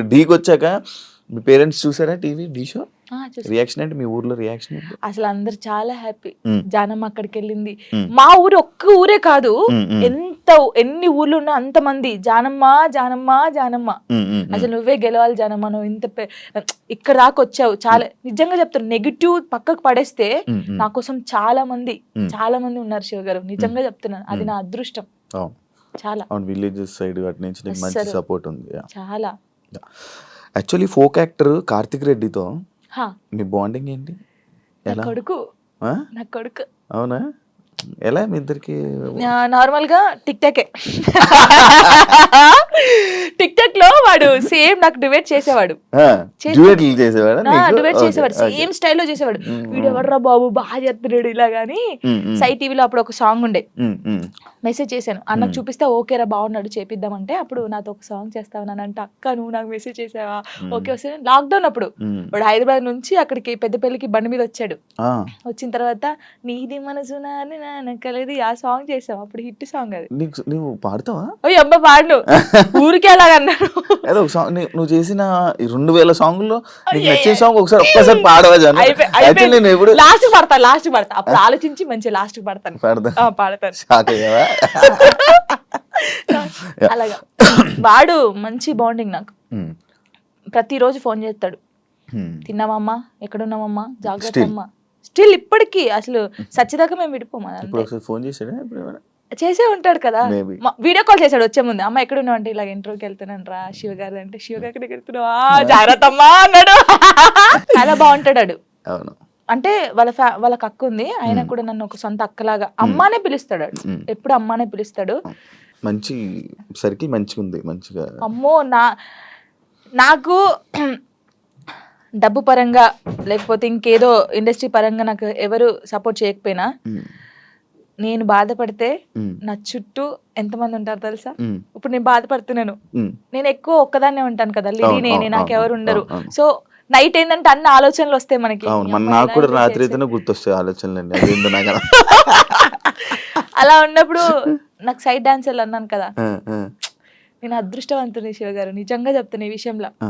మరి డీకి వచ్చాక మీ పేరెంట్స్ చూసారా టీవీ డీ షో? చూసా. రియాక్షన్ ఏంటి మీ ఊర్లో రియాక్షన్ ఏంటి? అసలు అందరు చాలా హ్యాపీ. మ్మ్. జానమ్మ అక్కడికి వెళ్ళింది. మ్మ్. మా ఊరు ఒక్క ఊరే కాదు, మ్మ్, మ్మ్. ఎన్ని ఊర్లు ఉన్నా అంత మంది జానమ్మ జానమ్మ జానమ్మ. మ్మ్, మ్మ్, మ్మ్. అసలు నువ్వే గెలవాలి జానమ్మ, నువ్వు ఇక్కడ దాకా వచ్చావు. చాలా నిజంగా చెప్తాను, నెగిటివ్ పక్కకు పడేస్తే మ్మ్, మ్మ్. నా కోసం చాలా మంది మ్మ్. ఉన్నారు శివ గారు. నిజంగా చెప్తున్నాను, అది నా అదృష్టం. అవును చాలా అవును, విలేజెస్ సైడ్ అటు నుంచి నీకు మంచి అస్సలు. సపోర్ట్ ఉంది. చాలా. యాక్చువల్లీ ఫోక్ యాక్టర్ కార్తిక్ రెడ్డితో హా, మీ బాండింగ్ ఏంటి? నా ఎలా? కొడుకు ఆ? నా కొడుకు అవునా? ఎలా మీ ఇద్దరికి? నార్మల్ గా టిక్ టాకే టిక్ టాక్ లో వాడు సేమ్ నాకు డిబేట్ చేసేవాడు. డ్యూయెట్లు చేసేవాడా నీకు? డిబేట్ Okay, చేసేవాడు, okay. సేమ్ స్టైల్లో చేసేవాడు. మ్మ్, వీడు ఎవర్రా బాబు బాగా చేస్తున్నాడు ఇలా గానీ. సై టీవీలో అప్పుడు ఒక సాంగ్ ఉండే, మ్మ్, మ్మ్. మెసేజ్ చేశాను అన్నకు చూపిస్తే ఓకేరా బాగున్నాడు చేపిద్దామంటే, అప్పుడు నాతో ఒక సాంగ్ చేస్తావు అంటే, అక్క నువ్వు నాకు మెసేజ్ చేసావా? ఓకే వస్తే లాక్డౌన్ అప్పుడు మ్మ్. వాడు హైదరాబాద్ నుంచి అక్కడికి పెద్దపల్లికి బండి మీద వచ్చాడు. ఆ, వచ్చిన తర్వాత నీది మనసు నాని నానకలది ఆ సాంగ్ చేసాం, అప్పుడు హిట్ సాంగ్ అది. నువ్వు పాడతావా? ఓ అబ్బా పాడు ఊరికే అలాగన్నాడు. ఏదో ఒక సాంగ్ నువ్వు చేసిన ఈ 2000 సాంగ్లో నీకు నచ్చిన సాంగ్ ఒక్కసారి పాడవా జాను? Actually నేను ఎప్పుడు లాస్ట్ పడతా అప్పుడు ఆలోచించి మంచి లాస్ట్ పడతాను. పాడతాను. షాక్ అయ్యావా? అలాగా వాడు మంచి బాండింగ్ నాకు. మ్మ్. ప్రతిరోజు ఫోన్ చేస్తాడు, మ్మ్. తిన్నామమ్మా, ఎక్కడున్నామమ్మా, జాగ్రత్త Still. అమ్మా. స్టిల్ ఇప్పటికీ అసలు సచ్చిదాకా మేము విడిపోమా. ఇప్పుడు ఒకసారి ఫోన్ చేశాడా ఇప్పుడు ఏమైనా? చేసే ఉంటాడు కదా. Maybe. వీడియో కాల్ చేశాడు వచ్చే ముందు, అమ్మ ఎక్కడ ఉన్నావు అంటే, ఇలా ఇంటర్వ్యూకి వెళ్తున్నాను రా శివ గారు అంటే, శివ గారి దగ్గరికి వెళ్తున్నావా, జాగ్రత్త అమ్మా అన్నాడు. చాలా బాగుంటాడు వాడు. అవును. అంటే వాళ్ళకి అక్క ఉంది, ఆయన కూడా నన్ను ఒక సొంత అక్కలాగా అమ్మానే పిలుస్తాడు వాడు. ఎప్పుడు అమ్మానే పిలుస్తాడు. మంచి సర్కిల్ మంచిగా ఉంది, మంచిగా. అమ్మో నాకు డబ్బు పరంగా లేకపోతే ఇంకేదో ఇండస్ట్రీ పరంగా నాకు ఎవరు సపోర్ట్ చేయకపోయినా, మ్మ్. నేను బాధపడితే మ్మ్. నా చుట్టూ ఎంతమంది ఉంటారు తెలుసా? మ్మ్. ఇప్పుడు నేను బాధపడుతున్నాను, మ్మ్. నేను ఎక్కువ ఒక్కదాన్నే ఉంటాను కదా, లిడీ అవును, నేనే, అవును, నాకెవరు ఉండరు. అవును. సో నైట్ ఏంటంటే అన్ని ఆలోచనలు వస్తాయి మనకి. అవును, మన అమ్మ నాకు ఇలా కూడా ఇలా రాత్రి చేస్తే. అయితేనే గుర్తొస్తాయి ఆలోచనలండి. అదేందో నాకు అలా ఉన్నప్పుడు నాకు సైడ్ డాన్సర్లు అన్నాను కదా, ఆ, ఆ, నేను అదృష్టవంతుని శివ గారు, నిజంగా చెప్తాను ఈ విషయంలో. ఆ.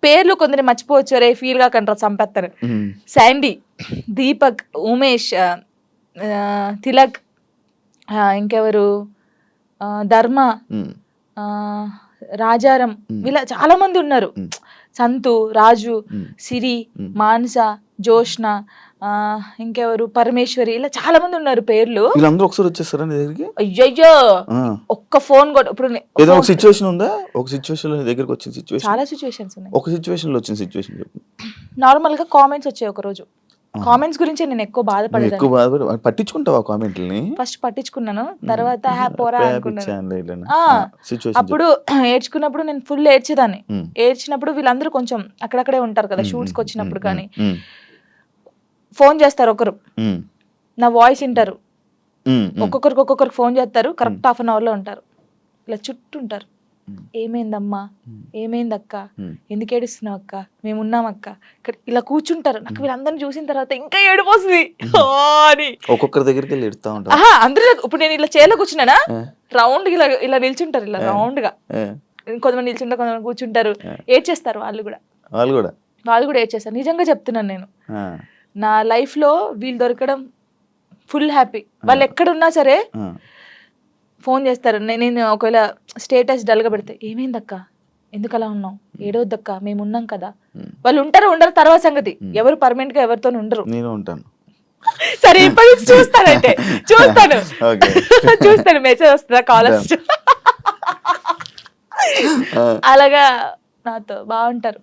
పేర్లు కొందరు మర్చిపోవచ్చు, రే ఫీల్ గా కంటారు సంపెత్తారు. మ్మ్. శాండీ, దీపక్, ఉమేష్, తిలక్, ఇంకెవరు, ధర్మ, మ్మ్. రాజారం, ఇలా చాలా మంది ఉన్నారు. సంతు, రాజు, సిరి, మానస, జోష్న, ఇంకెవరు, పరమేశ్వరి, ఇలా చాలా మంది ఉన్నారు పేర్లు. వీళ్ళందరూ ఒకసారి వచ్చేస్తారా నీ దగ్గరికి? అయ్యయ్యో ఒక్క ఫోన్ కూడా ఇప్పుడు ఏదో ఒక సిచ్యువేషన్ ఉందా? ఒక సిచ్యువేషన్ లో నీ దగ్గరికి వచ్చిన సిచ్యువేషన్? చాలా సిచ్యువేషన్స్ ఉన్నాయి. ఒక సిచ్యువేషన్ లో వచ్చిన సిచ్యువేషన్ చెప్పు. నార్మల్ గా కామెంట్స్ వచ్చాయి ఒక రోజు. కామెంట్స్ గురించి నేను ఎక్కువ బాధపడేదాన్ని. ఎక్కువ బాధపడి పట్టించుకుంటావా కామెంట్లని? ఫస్ట్ పట్టించుకున్నాను, తర్వాత పోరా అనుకున్నాను. అప్పుడు ఏడ్చుకున్నప్పుడు నేను ఫుల్ ఏడ్చేదాన్ని. ఏడ్చినప్పుడు వీళ్ళందరూ కొంచెం అక్కడక్కడే ఉంటారు కదా షూట్స్కి వచ్చినప్పుడు, కానీ ఫోన్ చేస్తారు ఒకరు, నా వాయిస్ వింటారు, ఒక్కొక్కరికి ఫోన్ చేస్తారు, కరెక్ట్ హాఫ్ అన్ అవర్ లో ఉంటారు, ఇలా చుట్టూ ఉంటారు. ఏమైందమ్మా, ఏమైందక్క, ఎందుకు ఏడుస్తున్నావు అక్క, మేము ఉన్నాం అక్క, ఇక్కడ ఇలా కూర్చుంటారు. నాకు వీళ్ళందరినీ చూసిన తర్వాత ఇంకా ఏడుపు వస్తుంది అని ఒక్కొక్కరి దగ్గరికి వెళ్ళి ఎడుతా ఉంటారు. అందరూ ఇప్పుడు నేను ఇలా చైర్లో కూర్చున్నానా, రౌండ్ ఇలా ఇలా నిల్చుంటారు, ఇలా రౌండ్ గా కొంతమంది నిల్చుంటారు, కొంతమంది కూర్చుంటారు, ఏడ్చేస్తారు. వాళ్ళు కూడా ఏడ్చేస్తారు. నిజంగా చెప్తున్నాను, నేను నా లైఫ్ లో వీళ్ళు దొరకడం ఫుల్ హ్యాపీ. వాళ్ళు ఎక్కడున్నా సరే ఫోన్ చేస్తారు. నేను ఒకవేళ స్టేటస్ డల్గా పెడితే, ఏమైందక్క, ఎందుకు అలా ఉన్నావు, ఏడవద్దక్క, మేము ఉన్నాం కదా. వాళ్ళు ఉంటారు ఉండరు తర్వాత సంగతి, ఎవరు పర్మనెంట్ గా ఎవరితో ఉండరు. నేను ఉంటాను. సరే ఇప్పటి నుంచి చూస్తాను మెసేజ్ వస్తుందా, కాల్ వస్తుందా, అలాగా నాతో బాగుంటారు.